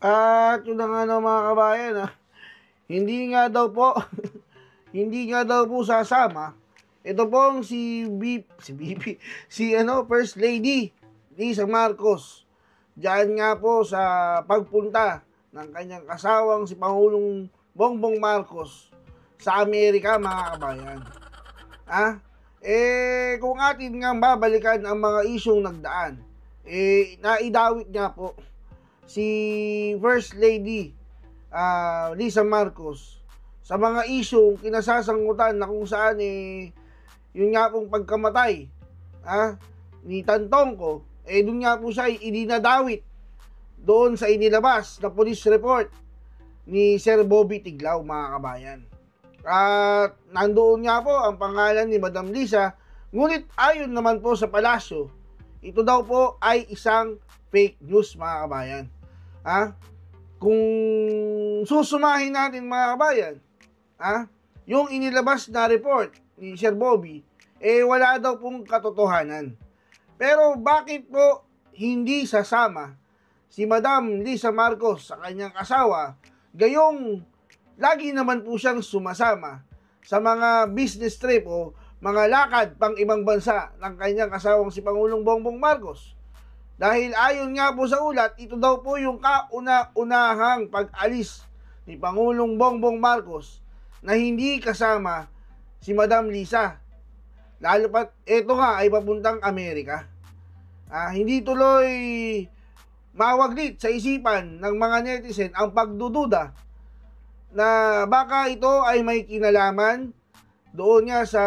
At yun na nga no, mga kabayan, hindi nga daw po, hindi nga daw po sasama. Ito pong si First Lady Lisa Marcos. Diyan nga po sa pagpunta ng kanyang kasawang si Pangulong Bongbong Marcos sa Amerika, mga kabayan. Kung atin nga babalikan ang mga isyong nagdaan, naidawit nga po si First Lady Lisa Marcos sa mga isyong kinasasangkutan na kung saan yun nga pong pagkamatay ni Tantongco, doon nga po siya idinadawit doon sa inilabas na police report ni Sir Bobby Tiglao, mga kabayan. At nandoon nga po ang pangalan ni Madam Lisa, ngunit ayon naman po sa palasyo, ito daw po ay isang fake news, mga kabayan. Kung susumahin natin, mga kabayan, yung inilabas na report ni Sir Bobby, wala daw pong katotohanan. Pero bakit po hindi sasama si Madam Lisa Marcos sa kanyang asawa, gayong lagi naman po siyang sumasama sa mga business trip o mga lakad pang ibang bansa ng kanyang kasawang si Pangulong Bongbong Marcos? Dahil ayon nga po sa ulat, ito daw po yung kauna-unahang pag-alis ni Pangulong Bongbong Marcos na hindi kasama si Madam Lisa. Lalo pat ito nga ay papuntang Amerika. Hindi tuloy mawaglit sa isipan ng mga netizen ang pagdududa na baka ito ay may kinalaman doon nga sa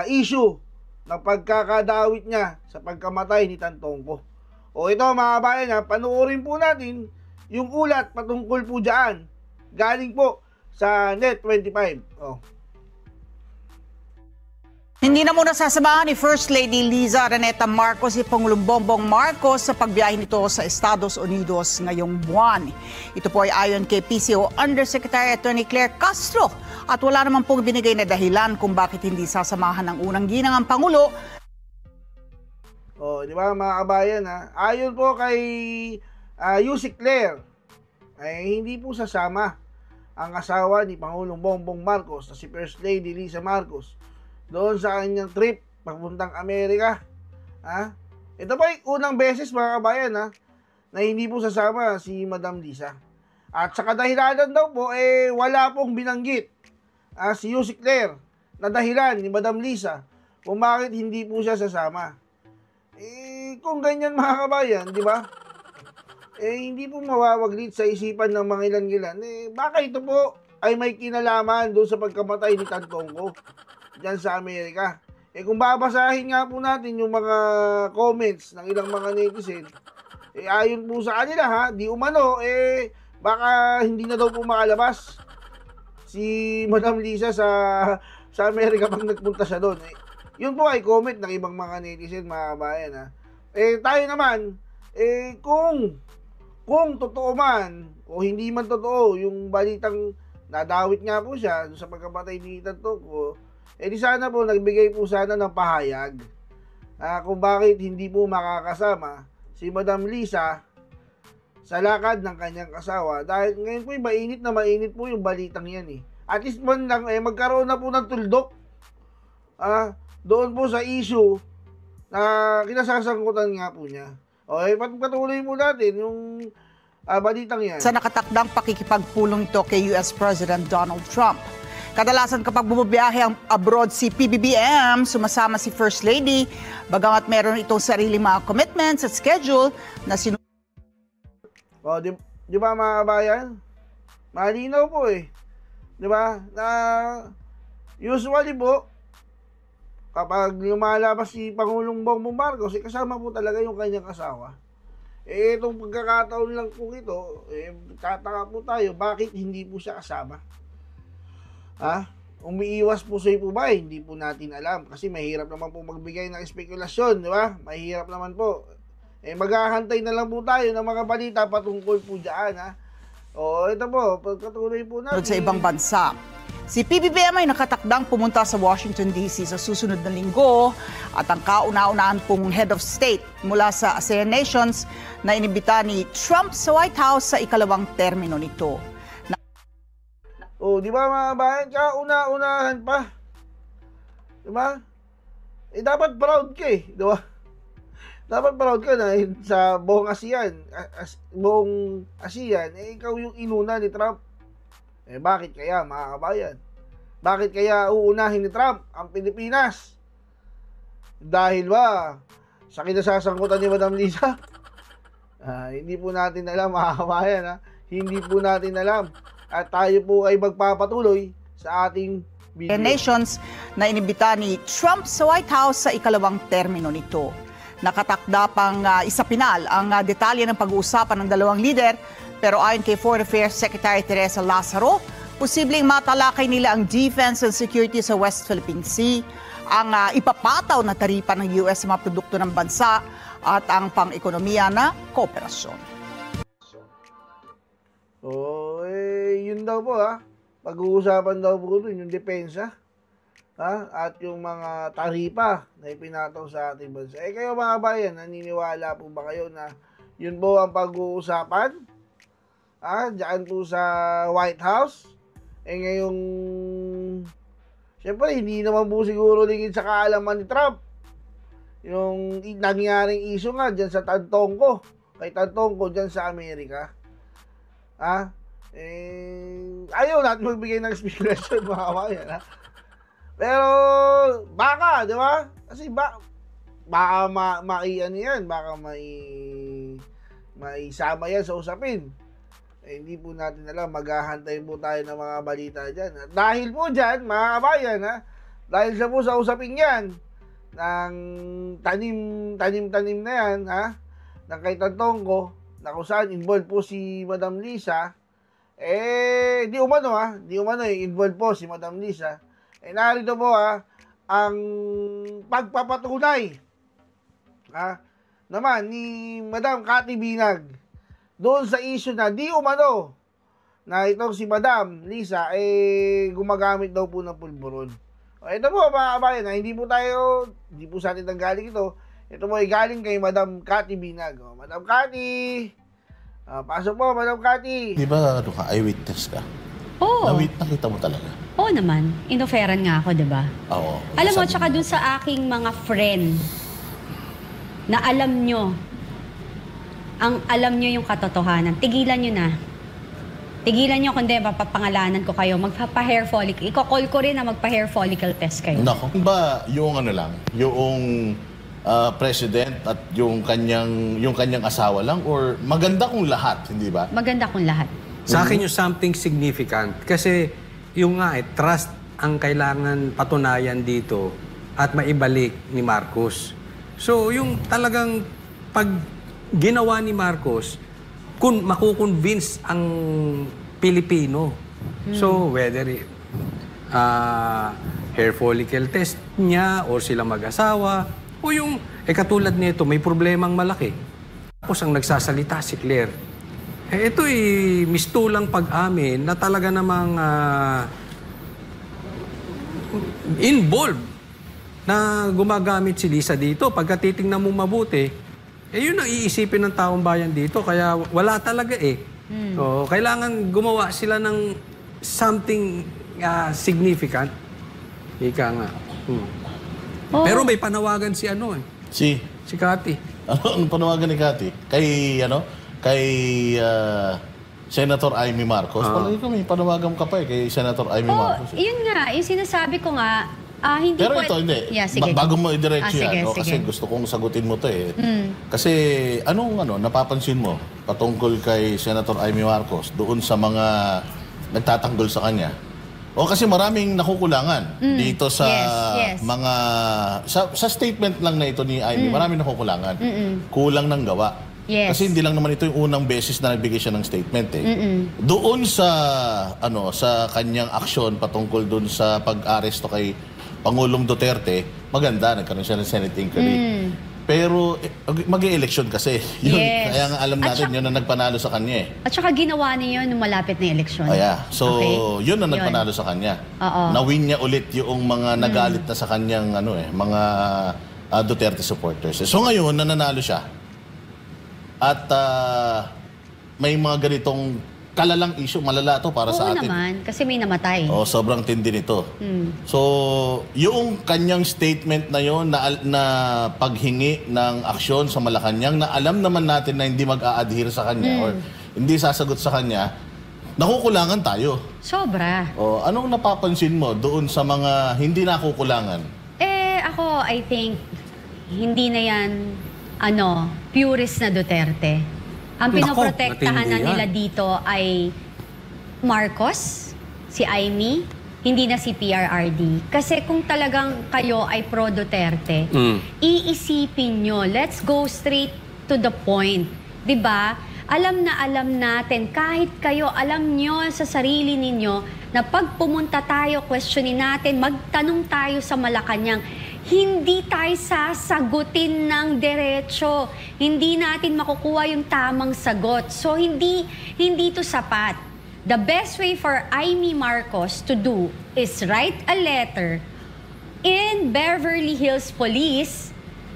issue na pagkakadawit niya sa pagkamatay ni Tantongco. O ito, mga kabayan, panuorin po natin yung ulat patungkol po dyan. Galing po sa Net25. Hindi na muna sasamahan ni First Lady Liza Araneta Marcos si Pangulong Bongbong Marcos sa pagbiyahe nito sa Estados Unidos ngayong buwan. Ito po ay ayon kay PCO Undersecretary Attorney Claire Castro at wala naman pong binigay na dahilan kung bakit hindi sasamahan ng unang ginang ang Pangulo. Di ba, mga kabayan, ayon po kay Yusik Claire, ay hindi po sasama ang asawa ni Pangulong Bongbong Marcos na si First Lady Lisa Marcos doon sa kanyang trip papuntang Amerika. Ito po ay unang beses, mga kabayan, na hindi po sasama si Madam Lisa. At sa kadahilanan daw po, wala pong binanggit si Yusik Claire na dahilan ni Madam Lisa kung bakit hindi po siya sasama. Kung ganyan, mga kabayan, di ba? Hindi po mawawaglit sa isipan ng mga ilan-ilan. Baka ito po ay may kinalaman doon sa pagkamatay ni Tantongco dyan sa Amerika. Kung babasahin nga po natin yung mga comments ng ilang mga netizen, ayon po sa kanila, di umano, baka hindi na daw po makalabas si Madam Lisa sa Amerika pag nagpunta siya doon. Yun po ay comment ng ibang mga netizen, mga kabayan. Tayo naman, kung totoo man o hindi man totoo yung balitang nadawit nga po siya sa pagkamatay ni Tantongco, di sana po nagbigay po sana ng pahayag kung bakit hindi po makakasama si Madam Lisa sa lakad ng kanyang kasawa. Dahil ngayon po mainit na mainit po yung balitang yan. At least man lang magkaroon na po ng tuldok doon po sa issue na kinasasangkutan nga po niya. Patuloy po natin yung balitang yan. Sa nakatakdang pakikipagpulong ito kay US President Donald Trump. Kadalasan kapag bumabiyahe ang abroad si PBBM, sumasama si First Lady, bagamat meron itong sariling mga commitments at schedule na di ba, mga kabayan? Malinaw po Di ba? Na usually po, kapag lumalabas si Pangulong Bongbong Marcos, kasama po talaga yung kanyang asawa. Itong pagkakataon lang po ito, tataka po tayo, bakit hindi po siya kasama? Umiiwas po siya po ba? Hindi po natin alam. Kasi mahirap naman po magbigay ng spekulasyon, di ba? Mahirap naman po. Maghahantay na lang po tayo ng mga balita patungkol po dyan, ito po, pagkatuloy po natin. Sa ibang bansa. Si PBBM ay nakatakdang pumunta sa Washington DC sa susunod na linggo at ang kauna-unahan pong head of state mula sa ASEAN nations na inibita ni Trump sa White House sa ikalawang termino nito. Oh, di ba mga bayan? Kauna-unahan pa. Di ba? Dapat proud ka di ba? Dapat proud ka na sa buong ASEAN, buong ASEAN, ikaw yung inuna ni Trump. Bakit kaya, mga kabayan? Bakit kaya uunahin ni Trump ang Pilipinas? Dahil ba sa kinasasangkutan ni Madam Lisa? Hindi po natin alam, mga kabayan. Hindi po natin alam. At tayo po ay magpapatuloy sa ating video. Nations na inibita ni Trump sa White House sa ikalawang termino nito. Nakatakda pang isapinal ang detalye ng pag-uusapan ng dalawang lider, pero ayon kay Foreign Affairs Secretary Teresa Lazaro, posibleng matalakay nila ang defense and security sa West Philippine Sea, ang ipapataw na taripa ng US sa mga produkto ng bansa at ang pang-ekonomiya na kooperasyon. Yun daw po pag-uusapan daw po dun yung depensa at yung mga taripa na ipinataw sa ating bansa. Kayo mga bayan, naniniwala po ba kayo na yun po ang pag-uusapan? Diyan po sa White House. Ngayong siyempre, hindi naman po siguro lingid sa kaalaman ni Trump. Yung nangyaring issue nga dyan sa Tantongko. Kay Tantongko dyan sa Amerika. Ayaw natin magbigay ng speculation, mga kabayan, Pero, baka, di ba? Kasi baka maiyan yan. Baka maisama yan sa usapin. Hindi po natin alam, maghahantay po tayo ng mga balita dyan. At dahil po dyan, mga kabayan, dahil sa po sa usapin yan, ng tanim na yan, ng kay Tantongko, na kung saan involved po si Madam Lisa, di umano, involved po si Madam Lisa. Narito po, ang pagpapatunay, naman ni Madam Cathy Binag, doon sa issue na di umano na itong si Madam Lisa gumagamit daw po ng pulburon. Ito po mga kabayan, hindi po sa atin nanggaling ito. Ito po ay galing kay Madam Cathy Binag. Madam Cathy, pasok po Madam Cathy. Di ba eyewitness ka? Oo. Nakita mo talaga? Oo naman. Inoferan nga ako, di ba? Oo. Alam mo, tsaka dun sa aking mga friend na alam nyo yung katotohanan. Tigilan nyo na. Tigilan nyo, kundi mapapangalanan ko kayo. Magpapa-hair follicle. Iko-call ko rin na magpa-hair follicle test kayo. Nako. Ba yung yung president at yung kanyang asawa lang, or maganda kung lahat, hindi ba? Maganda kung lahat. Sa akin yung something significant. Kasi yung trust ang kailangan patunayan dito at maibalik ni Marcos. So yung talagang pag ginawa ni Marcos, kung makukonvince ang Pilipino. So whether hair follicle test niya or sila mag-asawa, o yung katulad nito may problemang malaki. Tapos ang nagsasalita si Claire. Ito'y mistulang pag-amin na talaga namang involved na gumagamit si Lisa dito. Pagka titingnan mo mabuti, yun ang iisipin ng taong bayan dito. Kaya wala talaga So, kailangan gumawa sila ng something significant. Ika nga. Oh. Pero may panawagan si si Cathy. Anong panawagan ni Cathy? Kay Senator Amy Marcos. Palagi ko may panawagan ka pa kay Senator Amy Marcos. Yun nga. Yung sinasabi ko nga, hindi pero po... ito, hindi. Yeah, sige. Bago mo idiretso sige, yan, kasi gusto kong sagutin mo to Kasi napapansin mo patungkol kay Senator Amy Marcos doon sa mga nagtatanggol sa kanya? Kasi maraming nakukulangan dito sa mga... Sa statement lang na ito ni Amy, maraming nakukulangan. Kulang ng gawa. Yes. Kasi hindi lang naman ito yung unang beses na nagbigay siya ng statement Doon sa sa kanyang aksyon patungkol doon sa pag-aresto kay Pangulong Duterte, maganda, nagkaroon siya ng Senate inquiry. Pero mag-e-election kasi. Yun, Yes. kaya nga alam At natin saka- yun na nagpanalo sa kanya eh. At saka ginawa niya yun nung malapit na eleksyon. So, Okay? yun na nagpanalo sa kanya. Oo. Na-win niya ulit yung mga nagalit na sa kanyang mga Duterte supporters. So ngayon, nananalo siya. At may mga ganitong kalalang issue, malala to para Oo sa atin. naman, kasi may namatay. Oh, sobrang tindi nito. So, yung kanyang statement na yon na paghingi ng aksyon sa Malacanang na alam naman natin na hindi mag-a-adhere sa kanya or hindi sasagot sa kanya, nakukulangan tayo. Sobra. Oh, anong napapansin mo doon sa mga hindi nakukulangan? Ako, I think, hindi na yan, purist na Duterte. Ang Nako, pinoprotektahan na matindi yan. nila dito ay Marcos, si Amy, hindi na si PRRD. Kasi kung talagang kayo ay pro-Duterte, iisipin nyo, let's go straight to the point. 'Di ba? Alam natin, kahit kayo, alam nyo sa sarili ninyo na pag pumunta tayo, questionin natin, magtanong tayo sa Malacanang, hindi tayo sasagutin ng diretso. Hindi natin makukuha yung tamang sagot. So, hindi to sapat. The best way for Amy Marcos to do is write a letter in Beverly Hills Police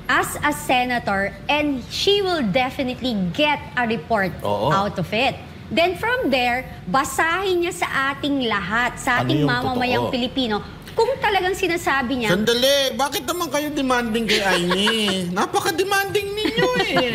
as a senator, and she will definitely get a report Oo. out of it. Then from there, basahin niya sa ating lahat, sa Ano ating yung mamamayang totoo? Pilipino, kung talagang sinasabi niya, Sandali, bakit naman kayo demanding kay Amy? Napaka-demanding ninyo eh.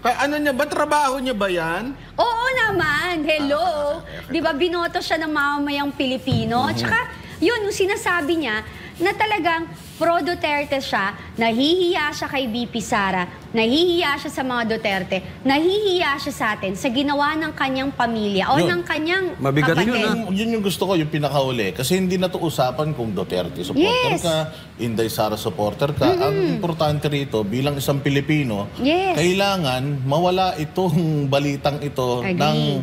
Kaya ano niya ba? Trabaho niya ba yan? oo naman, hello. Di ba binoto siya ng mamamayang Pilipino? At saka, yun, yung sinasabi niya, na talagang pro-Duterte siya, nahihiya siya kay BP Sara, nahihiya siya sa mga Duterte, nahihiya siya sa atin sa ginawa ng kanyang pamilya o Yun. ng kanyang Mabigat kapatid. yun, Yun yung gusto ko, yung pinakauli. Kasi hindi na to usapan kung Duterte supporter Yes. ka, Inday Sara supporter ka. Ang importante rito, bilang isang Pilipino, Yes. kailangan mawala itong balitang ito Agree.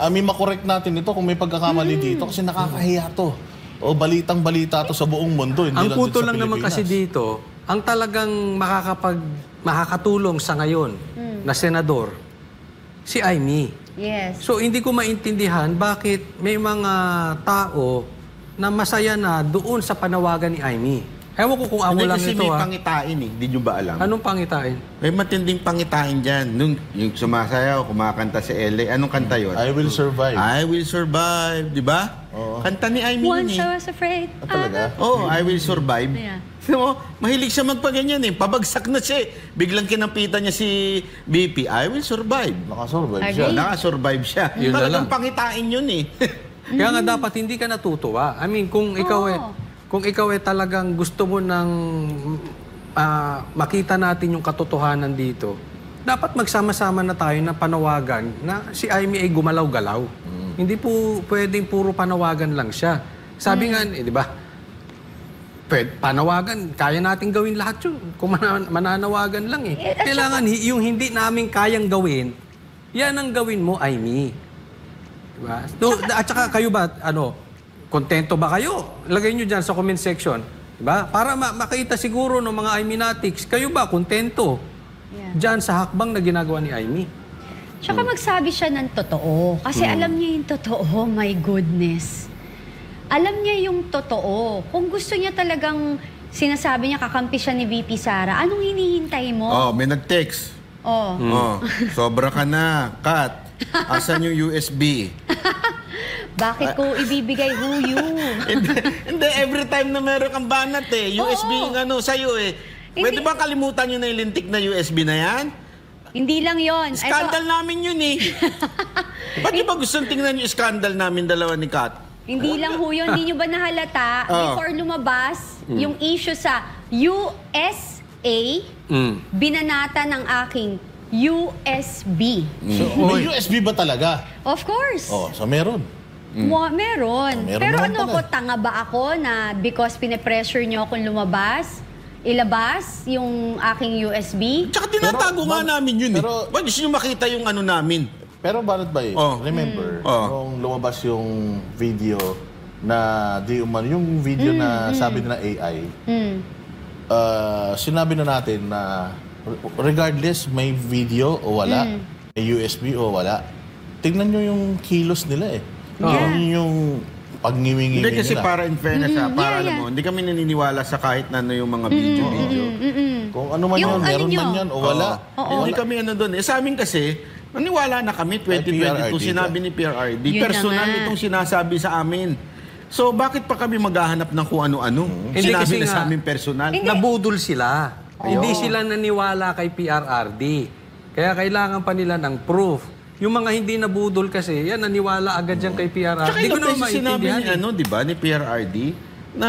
may makorek natin ito kung may pagkakamali dito kasi nakakahiya to. O balitang-balita to sa buong mundo, hindi Ang lang puto din sa lang naman Pilipinas. kasi dito, ang talagang makakatulong sa ngayon na senador, si Amy. Yes. So, hindi ko maintindihan bakit may mga tao na masaya na doon sa panawagan ni Amy. Ewan ko kung ako Hindi lang kasi ito, may ha. pangitain eh. Hindi nyo ba alam? Anong pangitain? May matinding pangitain dyan. Nung yung sumasayaw, kumakanta sa LA. Anong kanta yun? I will survive. I will survive. Di ba? Oo. Kanta ni Amy yun Once eh. I was afraid. Talaga? Oh, I will survive. Yeah. So, mahilig siya magpaganyan eh. Pabagsak na siya eh. Biglang kinampitan niya si BP. I will survive. Nakasurvive Agree. siya. Nakasurvive siya. Yun na Talagang lang. pangitain yun eh. Kaya nga dapat hindi ka natutuwa. I mean, kung ikaw ay talagang gusto mo ng makita natin yung katotohanan dito, dapat magsama-sama na tayo na panawagan na si Amy ay gumalaw-galaw. Hindi po pwedeng puro panawagan lang siya. Sabi nga, di ba? Panawagan, kaya natin gawin lahat yun. Kung mananawagan lang eh. At Kailangan yung hindi namin kayang gawin, yan ang gawin mo, Amy. Diba? At saka kayo ba, kontento ba kayo? Lagay nyo dyan sa comment section. Diba? Para makita siguro ng mga Ayminatics, kayo ba kontento? Yeah. Dyan sa hakbang na ginagawa ni Amy. Tsaka magsabi siya ng totoo. Kasi alam niya yung totoo, my goodness. Alam niya yung totoo. Kung gusto niya talagang sinasabi niya kakampi siya ni VP Sara, anong hinihintay mo? Oh, may nag-text. Oh. Oh, sobra ka na. Kat, asan yung USB? Bakit ko ibibigay huyu? Hindi, every time na meron kang banat eh. USB Oo. yung sa'yo eh. Pwede Hindi. ba kalimutan nyo na yung lintik na USB na yan? Hindi lang yon. Scandal namin yun eh. Ba't di ba gustong tingnan yung scandal namin dalawa ni Kat? Hindi lang ho yun. Hindi nyo ba nahalata before lumabas yung issue sa USA, binanata ng aking USB. So, may USB ba talaga? Of course. Oh, so meron. Meron. Meron Pero naman ano pala. ako, tanga ba ako na because pine-pressure nyo akong lumabas, ilabas yung aking USB? Tsaka tinatago nga namin yun eh. pero- Ba't gusto nyo makita yung namin? Pero Banat Bay, Oh. remember, Oh. nung lumabas yung video na yung video na sabi nila AI, Mm. sinabi na natin na regardless may video o wala, may USB o wala, tignan nyo yung kilos nila eh. Yeah. Yun yung pagniwingi Hindi kasi nila. para in fairness, para alam mo, hindi kami naniniwala sa kahit na ano yung mga video. Kung ano man Yung yun, meron ano man nyo? yan o wala. Hindi kami ano doon. Sa amin kasi, naniwala na kami 2022, PRRD sinabi ni PRRD. Yun na Personal nga. itong sinasabi sa amin. So, bakit pa kami maghahanap ng kung ano-ano? Hindi Sinabi kasi na nga, sa amin personal. Nabudol sila. Hindi sila naniwala kay PRRD. Kaya kailangan pa nila ng proof. Yung mga hindi nabudol kasi, yan, naniwala agad yan kay PRRD. Tsaka Hindi ko ilang naman beses sinabi maintindihan. ni, di ba, ni PRRD, na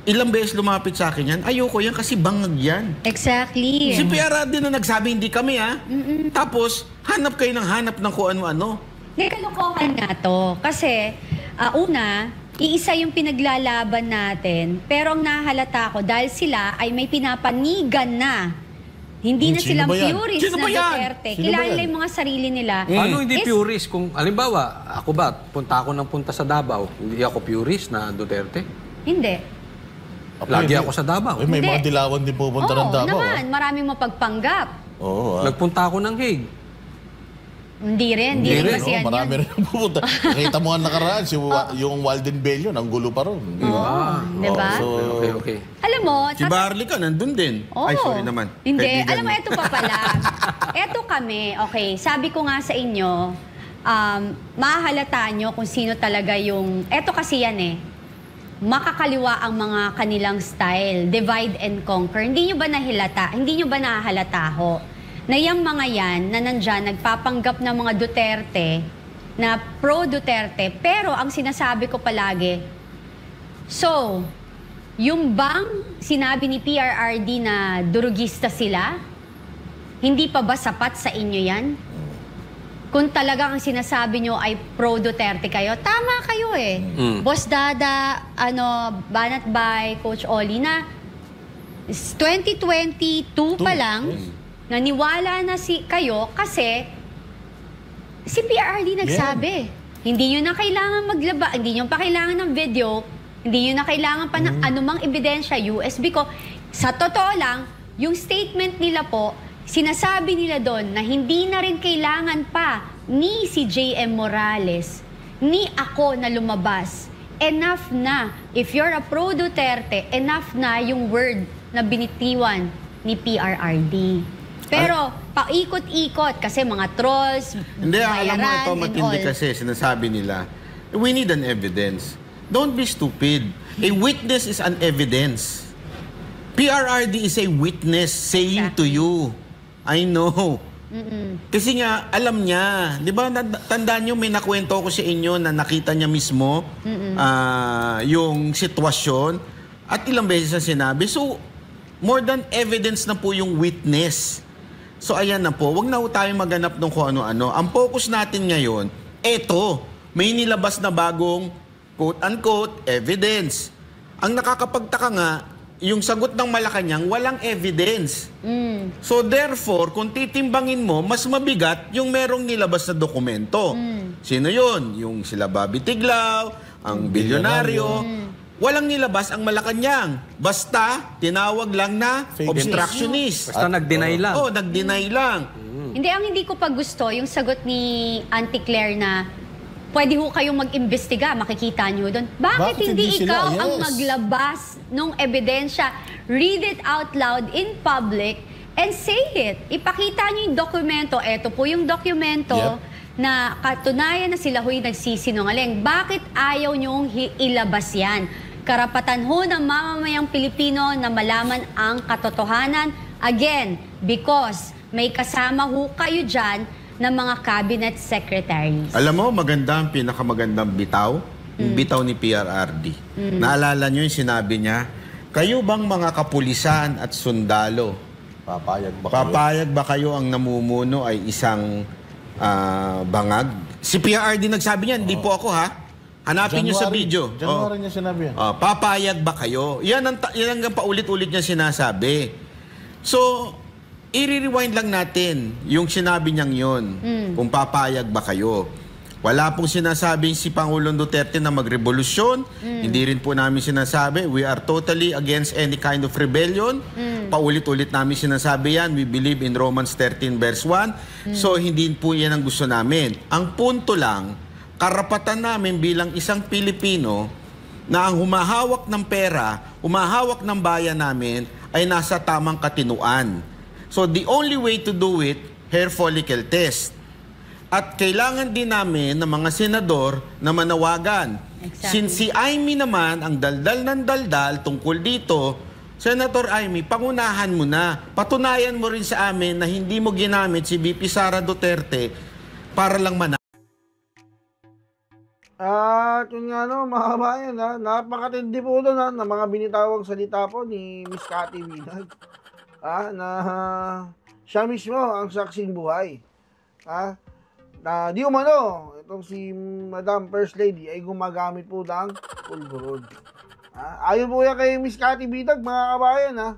ilang beses lumapit sa akin yan, ayoko yan kasi bangag yan. Exactly. Si PRRD na nagsabi, hindi kami Tapos, hanap kayo ng hanap ng kung ano-ano. Hindi, kalokohan nga to. Kasi, una, iisa yung pinaglalaban natin, pero ang nahalata ko, dahil sila ay may pinapanigan na. Hindi na Sino silang ba yan? purist Sino na ba yan? Duterte. Sino ba Kilala yan? nila yung mga sarili nila. Ano hindi Is- purist? Kung, alimbawa, ako ba, punta ako ng punta sa Davao, hindi ako purist na Duterte? Hindi. Lagi ako sa Davao. May Hindi. mga dilawan din pupunta ng Oo, Davao. naman. Maraming mapagpanggap. Oo. Nagpunta ako ng Hague. Hindi rin. Hindi rin kasi yan Marami yun. rin ang pupunta. Nakita mo nga nakaraan, yung Walden Bello, ang gulo pa ron. Di ba? Di ba? So, Okay. Alam mo, Si Barley ka, nandun din. Oo. Ay, sorry naman. Hindi. Kaibigan Alam mo, ito pa pala. Ito kami, okay, sabi ko nga sa inyo, mahahalata nyo kung sino talaga yung... Ito kasi yan eh. Makakaliwa ang mga kanilang style. Divide and conquer. Hindi nyo ba nahilata? Hindi nyo ba nahahalata ho? Na yung mga yan, na nandyan, nagpapanggap ng mga Duterte, na pro-Duterte, pero ang sinasabi ko palagi, so, yung bang sinabi ni PRRD na durugista sila, hindi pa ba sapat sa inyo yan? Kung talagang ang sinasabi nyo ay pro-Duterte kayo, tama kayo eh. Boss Dada, Banat by Coach Oli na 2022 pa lang, naniwala na kayo kasi si PRRD nagsabi. Hindi nyo na kailangan maglaba, hindi nyo pa kailangan ng video, hindi nyo na kailangan pa ng anumang ebidensya, USB ko. Sa totoo lang, yung statement nila po, sinasabi nila doon na hindi na rin kailangan pa ni si J.M. Morales, ni ako na lumabas. Enough na. If you're a pro-Duterte, enough na yung word na binitiwan ni PRRD. Pero, paikot-ikot kasi mga trolls, Hindi, alam mo bayaran, ito and matindi all. kasi sinasabi nila, we need an evidence. Don't be stupid. A witness is an evidence. PRRD is a witness saying to you, I know. Kasi nga, alam niya. Di ba, tandaan niyo, may nakwento ko sa inyo na nakita niya mismo yung sitwasyon at ilang beses na sinabi. So, more than evidence na po yung witness. So, ayan na po. Huwag na po tayo maghanap ng kung ano-ano. Ang focus natin ngayon, eto, may nilabas na bagong quote-unquote evidence. Ang nakakapagtaka nga, yung sagot ng Malacanang, walang evidence. So therefore, kung titimbangin mo, mas mabigat yung merong nilabas na dokumento. Sino yun? Yung sila Bobby Tiglao, ang bilyonaryo. Walang nilabas ang Malacanang. Basta, tinawag lang na Fake obstructionist. Basta nag-deny lang. Oh, nag-deny lang. Hindi, ang hindi ko pa gusto, yung sagot ni Auntie Claire na pwede ho kayong mag-imbestiga, makikita nyo doon. Bakit hindi hindi sila? ikaw Yes. ang maglabas ng ebidensya? Read it out loud in public and say it. Ipakita nyo yung dokumento. Ito po yung dokumento na katunayan na sila ho'y nagsisinungaling. Bakit ayaw nyong ilabas yan? Karapatan ho ng mamamayang Pilipino na malaman ang katotohanan. Again, because may kasama ho kayo dyan ng mga cabinet secretaries. Alam mo, maganda ang pinakamagandang bitaw. Yung bitaw ni PRRD. Naalala nyo yung sinabi niya, kayo bang mga kapulisan at sundalo, Papayag ba kayo? papayag ba kayo ang namumuno ay isang bangag? Si PRRD nagsabi niyan, hindi po ako ha. Hanapin niyo sa video. January niya sinabi yan. Papayag ba kayo? Yan ang paulit-ulit niya sinasabi. So, i-rewind lang natin yung sinabi niyang yun. Kung papayag ba kayo. Wala pong sinasabing si Pangulong Duterte na magrevolusyon. Hindi rin po namin sinasabi. We are totally against any kind of rebellion. Paulit-ulit namin sinasabi yan. We believe in Romans 13 verse 1. So hindi po yan ang gusto namin. Ang punto lang, karapatan namin bilang isang Pilipino na ang humahawak ng pera, humahawak ng bayan namin ay nasa tamang katinuan. So the only way to do it, hair follicle test. At kailangan din namin ng mga senador na manawagan. Exactly. Since si Amy naman ang daldal ng daldal tungkol dito, Senator Amy, pangunahan mo na. Patunayan mo rin sa amin na hindi mo ginamit si VP Sara Duterte para lang At yun nga no, mga kabayan, napakatindi po doon na mga binitawang salita po ni Miss Cathy Binag. Na siya mismo ang saksing buhay. Na di umano, itong si Madam First Lady ay gumagamit po ng pulburon. Ayon po yan kay Miss Cathy Binag, mga kabayan,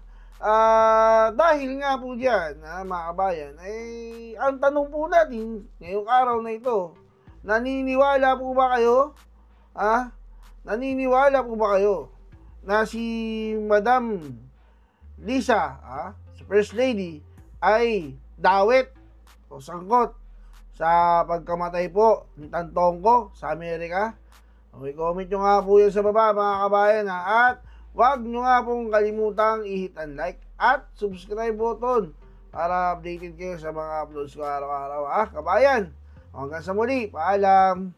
dahil nga po dyan, mga kabayan, ang tanong po natin ngayong araw na ito, naniniwala po ba kayo? Naniniwala po ba kayo na si Madam Lisa, si First Lady, ay dawit o sangkot sa pagkamatay po ni Tantongko sa Amerika? Okay, comment nyo nga po yan sa baba, mga kabayan, at huwag nyo nga pong kalimutang i-hit and like at subscribe button para updated kayo sa mga uploads ko araw-araw. Kabayan, hanggang sa muli, paalam!